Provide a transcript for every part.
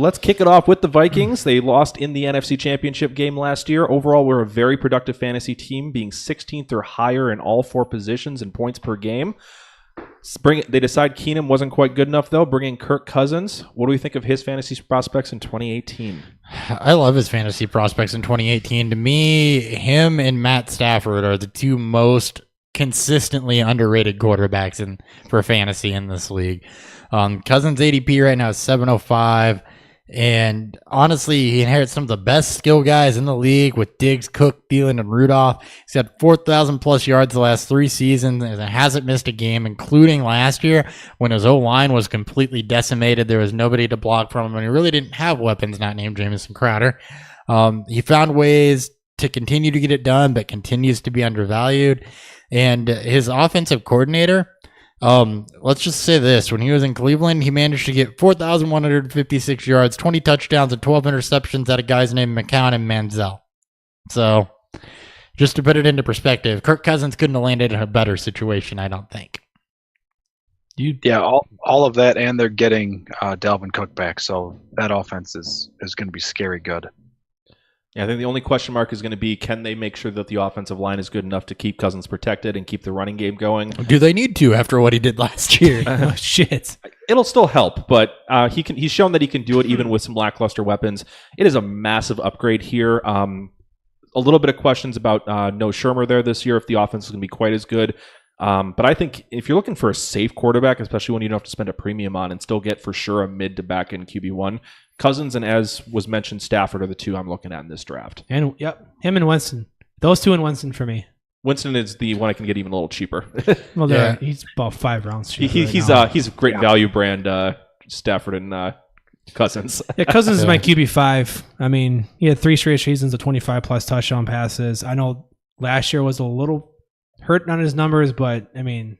let's kick it off with the Vikings. They lost in the NFC Championship game last year. Overall, we're a very productive fantasy team, being 16th or higher in all 4 positions and points per game. They decide Keenum wasn't quite good enough, though, bringing Kirk Cousins. What do we think of his fantasy prospects in 2018? I love his fantasy prospects in 2018. To me, him and Matt Stafford are the 2 most consistently underrated quarterbacks for fantasy in this league. Cousins' ADP right now is 705. And honestly, he inherits some of the best skill guys in the league with Diggs, Cook, Thielen, and Rudolph. He's got 4,000 plus yards the last 3 seasons and hasn't missed a game, including last year when his O-line was completely decimated. There was nobody to block from him, and he really didn't have weapons not named Jamison Crowder. He found ways to continue to get it done, but continues to be undervalued. And his offensive coordinator, let's just say this. When he was in Cleveland, he managed to get 4,156 yards, 20 touchdowns, and 12 interceptions out of guys named McCown and Manziel. So, just to put it into perspective, Kirk Cousins couldn't have landed in a better situation, I don't think. Yeah, all of that, and they're getting Dalvin Cook back, so that offense is going to be scary good. Yeah, I think the only question mark is going to be, can they make sure that the offensive line is good enough to keep Cousins protected and keep the running game going? Do they need to after what he did last year? Oh, shit. It'll still help, but he's shown that he can do it even with some lackluster weapons. It is a massive upgrade here. A little bit of questions about no Shermer there this year, if the offense is going to be quite as good. But I think if you're looking for a safe quarterback, especially when you don't have to spend a premium on and still get for sure a mid to back end QB1, Cousins and, as was mentioned, Stafford are the 2 I'm looking at in this draft. And him and Winston. Those 2 and Winston for me. Winston is the one I can get even a little cheaper. Well, yeah. He's about 5 rounds cheaper. He's a great value brand, Stafford and Cousins. Yeah, Cousins is my QB5. I mean, he had 3 straight seasons of 25 plus touchdown passes. I know last year was a little hurt on his numbers, but I mean,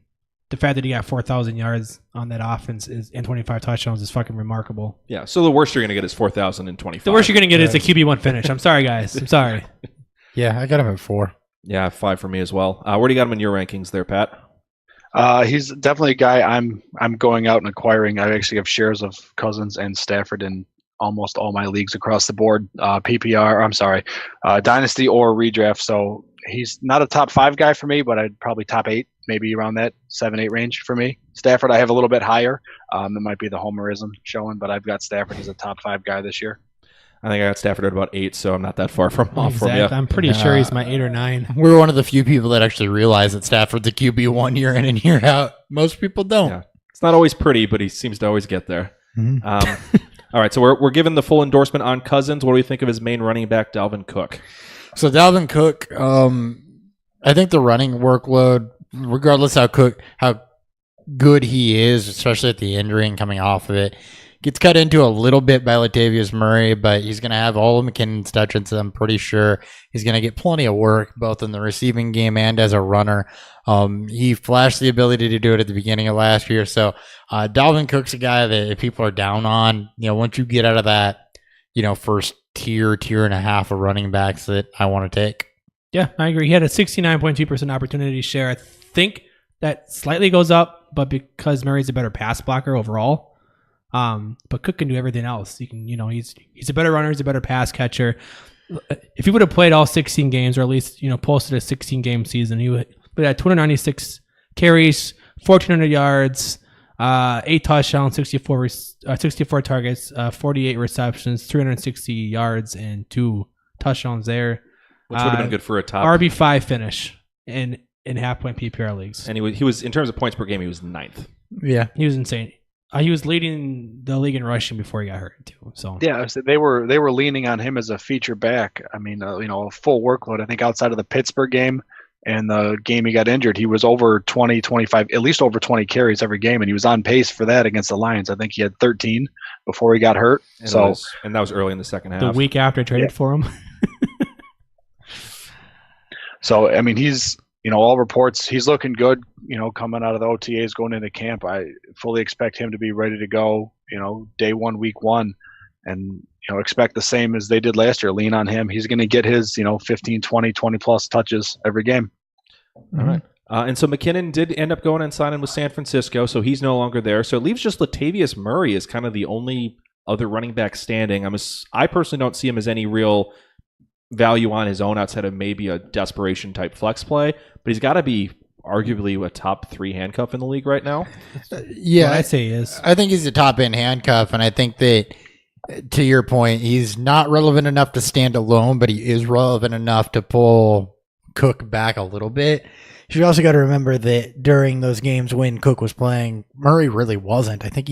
the fact that he got 4,000 yards on that offense and 25 touchdowns is fucking remarkable. Yeah, so the worst you're going to get is 4,025. The worst you're going to get is a QB1 finish. I'm sorry, guys. I'm sorry. Yeah, I got him at 4. Yeah, 5 for me as well. Where do you got him in your rankings there, Pat? He's definitely a guy I'm going out and acquiring. I actually have shares of Cousins and Stafford in almost all my leagues across the board, PPR, Dynasty or redraft. So he's not a top 5 guy for me, but I'd probably top 8, maybe around that 7-8 range for me. Stafford, I have a little bit higher. It might be the homerism showing, but I've got Stafford as a top 5 guy this year. I think I got Stafford at about 8, so I'm not that far off from you. I'm pretty sure he's my 8 or 9. We're one of the few people that actually realize that Stafford's a QB1 year in and year out. Most people don't. Yeah. It's not always pretty, but he seems to always get there. Mm-hmm. All right, so we're given the full endorsement on Cousins. What do we think of his main running back, Dalvin Cook? So Dalvin Cook, I think the running workload, regardless how good he is, especially at the injury and coming off of it, gets cut into a little bit by Latavius Murray, but he's going to have all of McKinnon's touches. I'm pretty sure he's going to get plenty of work, both in the receiving game and as a runner. He flashed the ability to do it at the beginning of last year. So Dalvin Cook's a guy that if people are down on, once you get out of that, first tier and a half of running backs that I want to take. Yeah, I agree. He had a 69.2% opportunity share. I think that slightly goes up, but because Murray's a better pass blocker overall. But Cook can do everything else. He can, he's a better runner, he's a better pass catcher. If he would have played all 16 games, or at least, posted a 16-game season, he would have 296 carries, 1,400 yards, 8 touchdowns, 64 targets, 48 receptions, 360 yards, and 2 touchdowns there. Which would have been good for a top RB5 finish in half-point PPR leagues. And he was in terms of points per game, he was 9th. Yeah, he was insane. He was leading the league in rushing before he got hurt too. So yeah, so they were leaning on him as a feature back. I mean, a full workload. I think outside of the Pittsburgh game and the game he got injured, he was over 20, 25, at least over 20 carries every game, and he was on pace for that against the Lions. I think he had 13 before he got hurt. And that was early in the second half. The week after I traded for him. So I mean, he's all reports, he's looking good, coming out of the OTAs, going into camp. I fully expect him to be ready to go, day 1, week 1. And, expect the same as they did last year. Lean on him. He's going to get his, 15, 20 plus touches every game. All right. And so McKinnon did end up going and signing with San Francisco, so he's no longer there. So it leaves just Latavius Murray as kind of the only other running back standing. I personally don't see him as any real value on his own outside of maybe a desperation type flex play, but he's got to be arguably a top 3 handcuff in the league right now. Yeah, I'd say he is. I think he's a top end handcuff, and I think that, to your point, he's not relevant enough to stand alone, but he is relevant enough to pull Cook back a little bit. You also got to remember that during those games when Cook was playing, Murray really wasn't. I think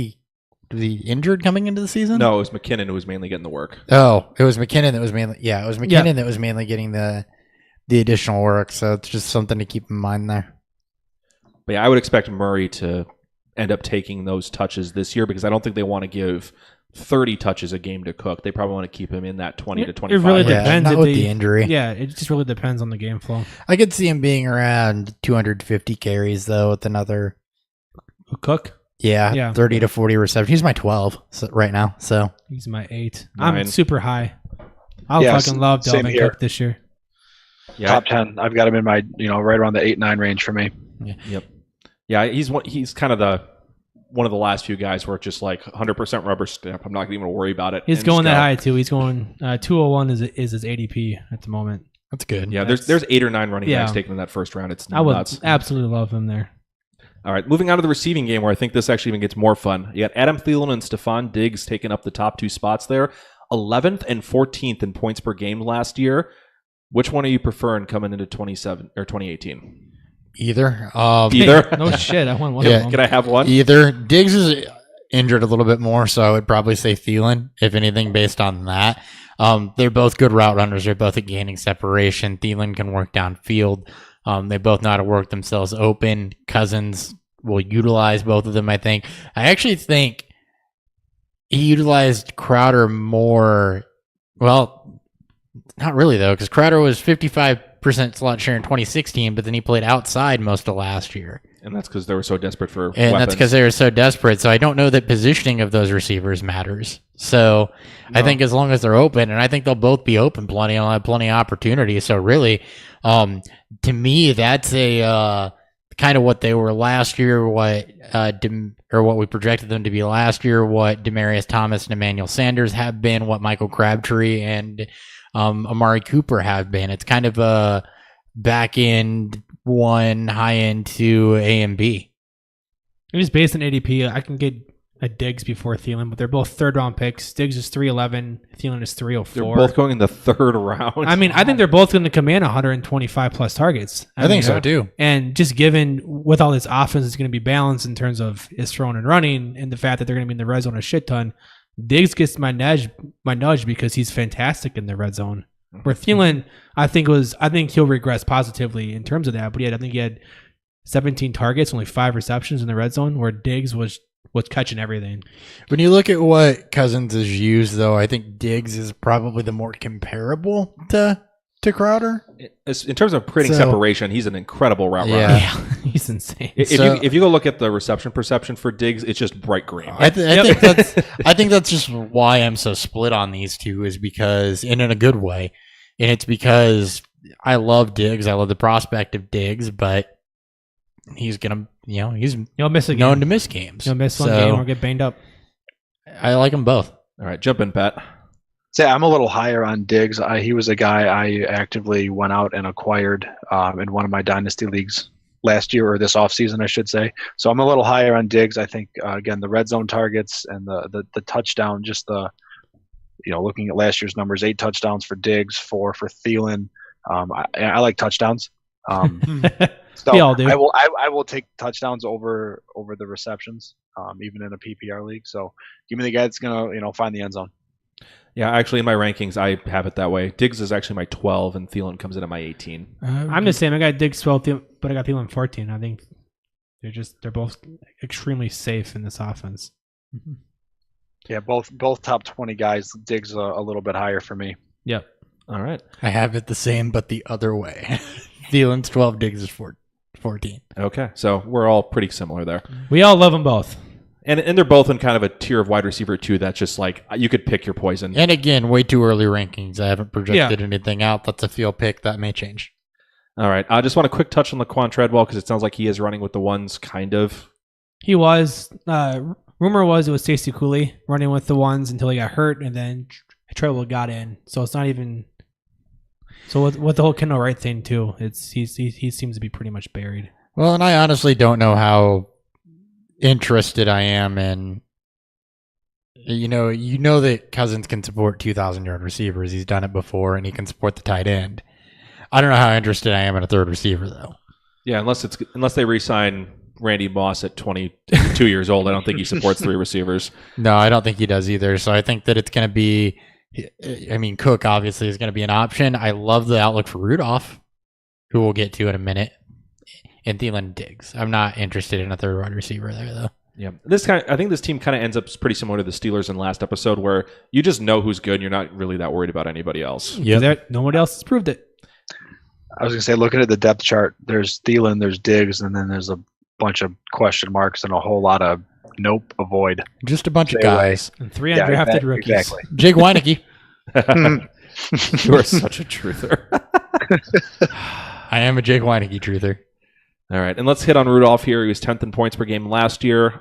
was he injured coming into the season? No, it was McKinnon who was mainly getting the work. Oh, it was McKinnon that was mainly that was mainly getting the additional work. So it's just something to keep in mind there. But yeah, I would expect Murray to end up taking those touches this year because I don't think they want to give 30 touches a game to Cook. They probably want to keep him in that 20 to 25. It really depends. Not with the injury. Yeah, it just really depends on the game flow. I could see him being around 250 carries, though, with another... Cook? Yeah, 30 to 40 receptions. He's my 12 right now, so... He's my 8. 9. I'm super high. I fucking love Dalvin Cook this year. Yeah. Top 10. I've got him in my, right around the 8-9 range for me. Yep. Yeah, he's kind of one of the last few guys where it's just like 100% rubber stamp. I'm not even going to worry about it. He's going that high too. He's going 201 is his ADP at the moment. That's good. Yeah, there's 8 or 9 running backs taken in that first round. It's nuts. I would absolutely love him there. All right, moving on to the receiving game where I think this actually even gets more fun. You got Adam Thielen and Stefon Diggs taking up the top 2 spots there. 11th and 14th in points per game last year. Which one are you preferring coming into 2018? Either. Either? No shit. I want one of them. Can I have one? Either. Diggs is injured a little bit more, so I would probably say Thielen, if anything, based on that. They're both good route runners. They're both at gaining separation. Thielen can work downfield. They both know how to work themselves open. Cousins will utilize both of them, I think. I actually think he utilized Crowder more. Well, not really, though, because Crowder was 55% slot share in 2016, but then he played outside most of last year. And that's because they were so desperate for And weapons. that's because they were so desperate. So I don't know that positioning of those receivers matters. So I think as long as they're open, and I think they'll both be open plenty, I'll have plenty of opportunity. So really, to me, that's a kind of what they were last year, what we projected them to be last year, what Demaryius Thomas and Emmanuel Sanders have been, what Michael Crabtree and Amari Cooper have been. It's kind of a back end 1, high end 2, A and B. Just based on ADP, I can get a Diggs before Thielen, but they're both 3rd round picks. Diggs is 311, Thielen is 304. They're both going in the 3rd round. I mean, I think they're both going to command 125 plus targets. I think so too. And just given with all this offense is going to be balanced in terms of his throwing and running, and the fact that they're going to be in the red zone a shit ton, Diggs gets my nudge because he's fantastic in the red zone. Where Thielen, I think he'll regress positively in terms of that. But I think he had 17 targets, only 5 receptions in the red zone, where Diggs was catching everything. When you look at what Cousins has used, though, I think Diggs is probably the more comparable to Crowder. In terms of creating separation, he's an incredible route runner. Yeah, he's insane. If you go look at the reception perception for Diggs, it's just bright green. I think that's just why I'm so split on these two, is because, and in a good way, and it's because I love Diggs. I love the prospect of Diggs, but he's gonna, he'll miss a game. Known to miss games. He'll miss one game or get banged up. I like them both. All right, jump in, Pat. Say I'm a little higher on Diggs. He was a guy I actively went out and acquired in one of my dynasty leagues last year, or this offseason, I should say. So I'm a little higher on Diggs. I think again, the red zone targets and the touchdown, just looking at last year's numbers, 8 touchdowns for Diggs, 4 for Thielen. I like touchdowns. So we all do. I will take touchdowns over the receptions, even in a PPR league. So give me the guy that's gonna find the end zone. Yeah, actually, in my rankings, I have it that way. Diggs is actually my 12, and Thielen comes in at my 18. I'm the same. I got Diggs 12, but I got Thielen 14. I think they're both extremely safe in this offense. Mm-hmm. Yeah, both top 20 guys. Diggs a little bit higher for me. Yep. All right. I have it the same, but the other way. Thielen's 12, Diggs is 14. Okay, so we're all pretty similar there. We all love them both. And they're both in kind of a tier of wide receiver, too, that's just like you could pick your poison. And again, way too early rankings. I haven't projected anything out. That's a field pick. That may change. All right. I just want a quick touch on Laquan Treadwell because it sounds like he is running with the ones, kind of. He was. rumor was it was Stacey Cooley running with the ones until he got hurt, and then Treble got in. So it's not even. So with the whole Kendall Wright thing too, he seems to be pretty much buried. Well, and I honestly don't know how interested I am in. You know that Cousins can support 2,000-yard receivers. He's done it before, and he can support the tight end. I don't know how interested I am in a third receiver, though. Yeah, unless they re-sign Randy Moss at 22 years old, I don't think he supports 3 receivers. No, I don't think he does either. So I think that it's going to be. I mean, Cook obviously is going to be an option. I love the outlook for Rudolph, who we'll get to in a minute, and Thielen Diggs. I'm not interested in a third wide receiver there, though. Yeah, I think this team kind of ends up pretty similar to the Steelers in last episode, where you just know who's good, and you're not really that worried about anybody else. Yeah, nobody else has proved it. I was going to say, looking at the depth chart, there's Thielen, there's Diggs, and then there's a bunch of question marks and a whole lot of nope, avoid. Just a bunch of guys. And 3 undrafted rookies. Exactly. Jake Weineke. You are such a truther. I am a Jake Weineke truther. All right, and let's hit on Rudolph here. He was 10th in points per game last year.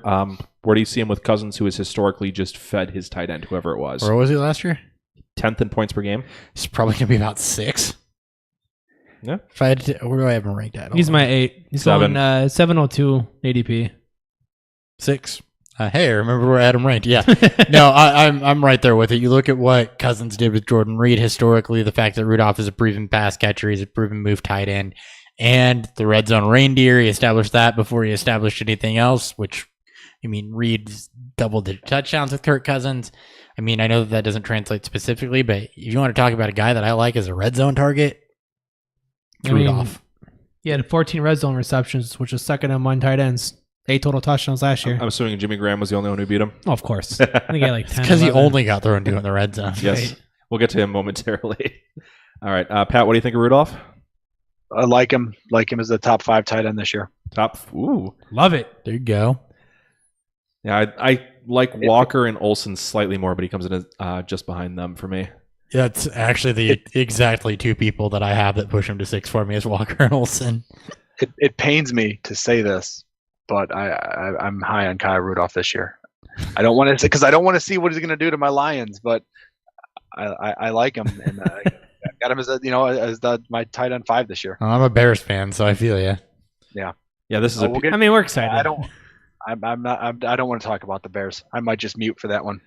Where do you see him with Cousins, who has historically just fed his tight end, whoever it was? Where was he last year? 10th in points per game. He's probably going to be about 6. Yeah. If I had to, where do I have him ranked at? He's my 8. He's 7. going 702 ADP. 6. Hey, remember where I had him ranked? Yeah. No, I'm right there with it. You look at what Cousins did with Jordan Reed historically, the fact that Rudolph is a proven pass catcher, he's a proven move tight end, and the red zone reindeer, he established that before he established anything else, which, I mean, Reed's double-digit touchdowns with Kirk Cousins. I mean, I know that doesn't translate specifically, but if you want to talk about a guy that I like as a red zone target, Rudolph. He had 14 red zone receptions, which was second among tight ends. 8 total touchdowns last year. I'm assuming Jimmy Graham was the only one who beat him. Oh, of course. I think he had like 10. Because he only got thrown to in the red zone. Yes. Right. We'll get to him momentarily. All right. Pat, what do you think of Rudolph? I like him. Like him as the top 5 tight end this year. Ooh. Love it. There you go. Yeah, I like Walker and Olsen slightly more, but he comes in just behind them for me. Yeah, it's actually exactly 2 people that I have that push him to 6 for me is Walker and Olsen. It pains me to say this, but I'm high on Kyle Rudolph this year. I don't want to, because I don't want to see what he's going to do to my Lions, but I like him, and I got him as my tight end 5 this year. I'm a Bears fan, so I feel you. Yeah. This is we're excited. I don't want to talk about the Bears. I might just mute for that one.